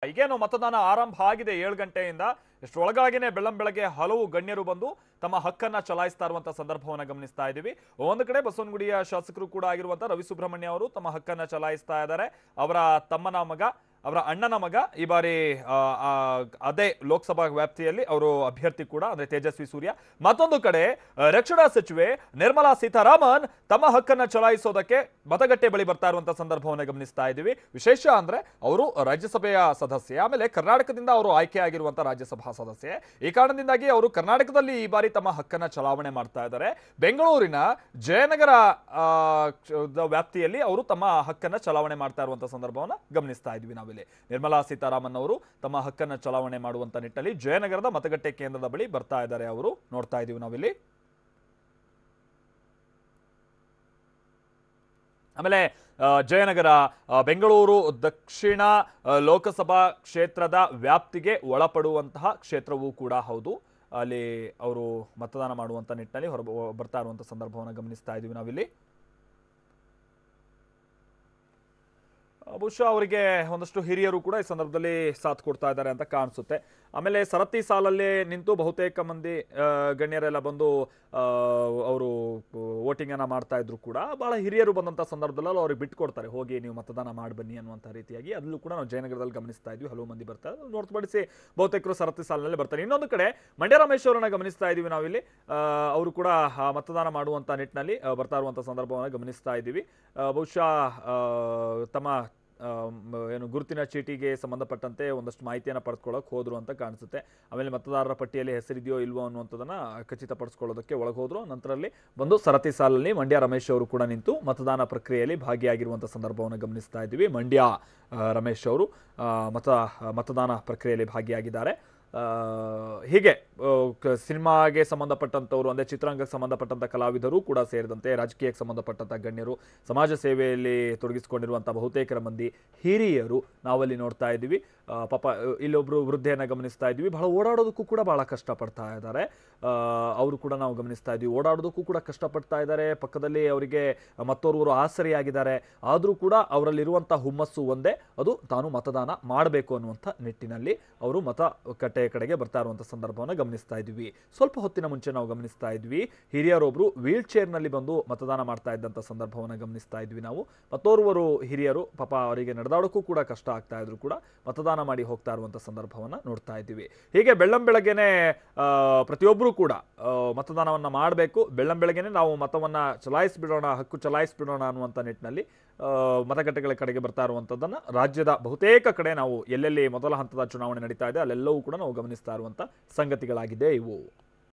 ಈಗೇನು ಮತದಾನ ಆರಂಭ ಆಗಿದೆ 7 ಗಂಟೆಯಿಂದ. ಇಷ್ಟರೊಳಗಾಗಿನೇ ಬೆಳ್ಳಂಬೆಳಗ್ಗೆ ಹಲವು ಗಣ್ಯರು ಬಂದು ತಮ್ಮ ಹಕ್ಕನ್ನ ಚಲಾಯಿಸ್ತಾ ಇರುವಂತಹ ಸಂದರ್ಭವನ್ನ ಗಮನಿಸ್ತಾ ಇದ್ದೀವಿ. ಒಂದು ಕಡೆ ಬಸವನಗುಡಿಯ ಶಾಸಕರು ಕೂಡ ಆಗಿರುವಂತಹ ರವಿ ಸುಬ್ರಹ್ಮಣ್ಯ ಅವರು ತಮ್ಮ ಹಕ್ಕನ್ನ ಚಲಾಯಿಸ್ತಾ ಇದ್ದಾರೆ. ಅವರ ತಮ್ಮನ ಮಗ, ಅವರ ಅಣ್ಣನ ಮಗ ಈ ಬಾರಿ ಅದೇ ಲೋಕಸಭಾ ವ್ಯಾಪ್ತಿಯಲ್ಲಿ ಅವರು ಅಭ್ಯರ್ಥಿ ಕೂಡ, ಅಂದ್ರೆ ತೇಜಸ್ವಿ ಸೂರ್ಯ. ಮತ್ತೊಂದು ಕಡೆ ರಕ್ಷಣಾ ಸಚಿವೆ ನಿರ್ಮಲಾ ಸೀತಾರಾಮನ್ ತಮ್ಮ ಹಕ್ಕನ್ನ ಚಲಾಯಿಸೋದಕ್ಕೆ ಮತಗಟ್ಟೆ ಬಳಿ ಬರ್ತಾ ಇರುವಂತಹ ಸಂದರ್ಭವನ್ನು ಗಮನಿಸ್ತಾ ಇದ್ದೀವಿ. ವಿಶೇಷ ಅಂದ್ರೆ ಅವರು ರಾಜ್ಯಸಭೆಯ ಸದಸ್ಯೆ, ಆಮೇಲೆ ಕರ್ನಾಟಕದಿಂದ ಅವರು ಆಯ್ಕೆ ಆಗಿರುವಂತಹ ರಾಜ್ಯಸಭಾ ಸದಸ್ಯೆ. ಈ ಕಾರಣದಿಂದಾಗಿ ಅವರು ಕರ್ನಾಟಕದಲ್ಲಿ ಈ ಬಾರಿ ತಮ್ಮ ಹಕ್ಕನ್ನ ಚಲಾವಣೆ ಮಾಡ್ತಾ ಇದ್ದಾರೆ. ಬೆಂಗಳೂರಿನ ಜಯನಗರ ವ್ಯಾಪ್ತಿಯಲ್ಲಿ ಅವರು ತಮ್ಮ ಹಕ್ಕನ್ನ ಚಲಾವಣೆ ಮಾಡ್ತಾ ಇರುವಂತಹ ಸಂದರ್ಭವನ್ನ ಗಮನಿಸ್ತಾ ಇದ್ವಿ ನಾವಿಲ್ಲಿ. ನಿರ್ಮಲಾ ಸೀತಾರಾಮನ್ ಅವರು ತಮ್ಮ ಹಕ್ಕನ್ನ ಚಲಾವಣೆ ಮಾಡುವಂತ ನಿಟ್ಟಲ್ಲಿ ಜಯನಗರದ ಮತಗಟ್ಟೆ ಕೇಂದ್ರದ ಬಳಿ ಬರ್ತಾ ಇದ್ದಾರೆ. ಅವರು ನೋಡ್ತಾ ಇದೀವಿ ನಾವಿಲ್ಲಿ. ಆಮೇಲೆ ಜಯನಗರ ಬೆಂಗಳೂರು ದಕ್ಷಿಣ ಲೋಕಸಭಾ ಕ್ಷೇತ್ರದ ವ್ಯಾಪ್ತಿಗೆ ಒಳಪಡುವಂತಹ ಕ್ಷೇತ್ರವೂ ಕೂಡ ಹೌದು. ಅಲ್ಲಿ ಅವರು ಮತದಾನ ಮಾಡುವಂತ ನಿಟ್ಟಿನಲ್ಲಿ ಬರ್ತಾ ಇರುವಂತಹ ಸಂದರ್ಭವನ್ನು ಗಮನಿಸ್ತಾ ಇದೀವಿ ನಾವಿಲ್ಲಿ. ಬಹುಶಃ ಅವರಿಗೆ ಒಂದಷ್ಟು ಹಿರಿಯರು ಕೂಡ ಈ ಸಂದರ್ಭದಲ್ಲಿ ಸಾಥ್ ಕೊಡ್ತಾ ಇದ್ದಾರೆ ಅಂತ ಕಾಣಿಸುತ್ತೆ. ಆಮೇಲೆ ಸರತಿ ಸಾಲಲ್ಲೇ ನಿಂತು ಬಹುತೇಕ ಮಂದಿ ಗಣ್ಯರೆಲ್ಲ ಬಂದು ಅವರು ವೋಟಿಂಗ್ ಅನ್ನ ಮಾಡ್ತಾ ಇದ್ರು ಕೂಡ ಬಹಳ ಹಿರಿಯರು ಬಂದಂತ ಸಂದರ್ಭದಲ್ಲಿ ಅವ್ರಿಗೆ ಬಿಟ್ಕೊಡ್ತಾರೆ, ಹೋಗಿ ನೀವು ಮತದಾನ ಮಾಡಿ ಬನ್ನಿ ಅನ್ನುವಂಥ ರೀತಿಯಾಗಿ. ಅಲ್ಲೂ ಕೂಡ ನಾವು ಜಯನಗರದಲ್ಲಿ ಗಮನಿಸ್ತಾ ಇದ್ವಿ, ಹಲವು ಮಂದಿ ಬರ್ತಾರೆ. ಹೊರತುಪಡಿಸಿ ಬಹುತೇಕರು ಸರತಿ ಸಾಲಿನಲ್ಲಿ ಬರ್ತಾರೆ. ಇನ್ನೊಂದು ಕಡೆ ಮಂಡ್ಯ ರಮೇಶ್ ಅವರನ್ನ ಗಮನಿಸ್ತಾ ಇದೀವಿ ನಾವಿಲ್ಲಿ. ಅವರು ಕೂಡ ಮತದಾನ ಮಾಡುವಂತ ನಿಟ್ಟಿನಲ್ಲಿ ಬರ್ತಾ ಇರುವಂತಹ ಸಂದರ್ಭವನ್ನು ಗಮನಿಸ್ತಾ ಇದ್ದೀವಿ. ಬಹುಶಃ ತಮ್ಮ ಏನು ಗುರುತಿನ ಚೀಟಿಗೆ ಸಂಬಂಧಪಟ್ಟಂತೆ ಒಂದಷ್ಟು ಮಾಹಿತಿಯನ್ನು ಪಡೆದುಕೊಳ್ಳೋಕೆ ಹೋದ್ರು ಅಂತ ಕಾಣಿಸುತ್ತೆ. ಆಮೇಲೆ ಮತದಾರರ ಪಟ್ಟಿಯಲ್ಲಿ ಹೆಸರಿದೆಯೋ ಇಲ್ವೋ ಅನ್ನುವಂಥದ್ದನ್ನ ಖಚಿತಪಡಿಸ್ಕೊಳ್ಳೋದಕ್ಕೆ ಒಳಗೋದ್ರು. ನಂತರದಲ್ಲಿ ಬಂದು ಸರತಿ ಸಾಲಲ್ಲಿ ಮಂಡ್ಯ ರಮೇಶ್ ಅವರು ಕೂಡ ನಿಂತು ಮತದಾನ ಪ್ರಕ್ರಿಯೆಯಲ್ಲಿ ಭಾಗಿಯಾಗಿರುವಂಥ ಸಂದರ್ಭವನ್ನು ಗಮನಿಸ್ತಾ ಇದ್ದೀವಿ. ಮಂಡ್ಯ ರಮೇಶ್ ಅವರು ಮತದಾನ ಪ್ರಕ್ರಿಯೆಯಲ್ಲಿ ಭಾಗಿಯಾಗಿದ್ದಾರೆ. ಹೀಗೆ ಸಿನಿಮಾಗೆ ಸಂಬಂಧಪಟ್ಟಂಥವ್ರು, ಅಂದರೆ ಚಿತ್ರರಂಗಕ್ಕೆ ಸಂಬಂಧಪಟ್ಟಂಥ ಕಲಾವಿದರು ಕೂಡ ಸೇರಿದಂತೆ ರಾಜಕೀಯಕ್ಕೆ ಸಂಬಂಧಪಟ್ಟಂಥ ಗಣ್ಯರು, ಸಮಾಜ ಸೇವೆಯಲ್ಲಿ ತೊಡಗಿಸಿಕೊಂಡಿರುವಂಥ ಬಹುತೇಕರ ಮಂದಿ ಹಿರಿಯರು ನಾವಲ್ಲಿ ನೋಡ್ತಾ ಇದ್ದೀವಿ. ಪಾಪ ಇಲ್ಲೊಬ್ರು ವೃದ್ಧೆಯನ್ನು ಗಮನಿಸ್ತಾ ಇದ್ದೀವಿ. ಬಹಳ ಓಡಾಡೋದಕ್ಕೂ ಕೂಡ ಬಹಳ ಕಷ್ಟಪಡ್ತಾ ಇದ್ದಾರೆ. ಅವರು ಕೂಡ ನಾವು ಗಮನಿಸ್ತಾ ಇದ್ದೀವಿ, ಓಡಾಡೋದಕ್ಕೂ ಕೂಡ ಕಷ್ಟಪಡ್ತಾ ಇದ್ದಾರೆ. ಪಕ್ಕದಲ್ಲಿ ಅವರಿಗೆ ಮತ್ತೋರ್ವರು ಆಸರೆಯಾಗಿದ್ದಾರೆ. ಆದರೂ ಕೂಡ ಅವರಲ್ಲಿರುವಂಥ ಹುಮ್ಮಸ್ಸು ಒಂದೇ, ಅದು ತಾನು ಮತದಾನ ಮಾಡಬೇಕು ಅನ್ನುವಂಥ ನಿಟ್ಟಿನಲ್ಲಿ ಅವರು ಮತಗಟ್ಟೆ ಕಡೆಗೆ ಬರ್ತಾ ಇರುವಂಥ ಸಂದರ್ಭವನ್ನು ಗಮನಿಸ್ತಾ ಇದ್ವಿ. ಸ್ವಲ್ಪ ಹೊತ್ತಿನ ಮುಂಚೆ ನಾವು ಗಮನಿಸ್ತಾ ಇದ್ವಿ, ಹಿರಿಯರೊಬ್ರು ವೀಲ್ ಚೇರ್ನಲ್ಲಿ ಬಂದು ಮತದಾನ ಮಾಡ್ತಾ ಇದ್ದಂಥ ಸಂದರ್ಭವನ್ನು ಗಮನಿಸ್ತಾ ಇದ್ವಿ ನಾವು. ಮತ್ತೋರ್ವರು ಹಿರಿಯರು ಪಾಪ ಅವರಿಗೆ ನಡೆದಾಡೋಕ್ಕೂ ಕೂಡ ಕಷ್ಟ ಆಗ್ತಾ ಇದ್ರು ಕೂಡ ಮತದಾನ ಮಾಡಿ ಹೋಗ್ತಾ ಇರುವಂಥ ಸಂದರ್ಭವನ್ನು ನೋಡ್ತಾ ಇದ್ದೀವಿ. ಹೀಗೆ ಬೆಳ್ಳಂಬೆಳಗ್ಗೆನೆ ಪ್ರತಿಯೊಬ್ಬರು ಕೂಡ ಮತದಾನವನ್ನು ಮಾಡಬೇಕು, ಬೆಳ್ಳಂಬೆಳಗ್ಗೆನೆ ನಾವು ಮತವನ್ನು ಚಲಾಯಿಸಿಬಿಡೋಣ, ಹಕ್ಕು ಚಲಾಯಿಸಿಬಿಡೋಣ ಅನ್ನುವಂಥ ನಿಟ್ಟಿನಲ್ಲಿ ಮತಗಟ್ಟೆಗಳ ಕಡೆಗೆ ಬರ್ತಾ ಇರುವಂಥದ್ದನ್ನು ರಾಜ್ಯದ ಬಹುತೇಕ ಕಡೆ ನಾವು ಎಲ್ಲೆಲ್ಲಿ ಮೊದಲ ಹಂತದ ಚುನಾವಣೆ ನಡೀತಾ ಇದೆ ಅಲ್ಲೆಲ್ಲವೂ ಕೂಡ ನಾವು ಗಮನಿಸ್ತಾ ಇರುವಂಥ ಸಂಗತಿಗಳಾಗಿದೆ ಇವು.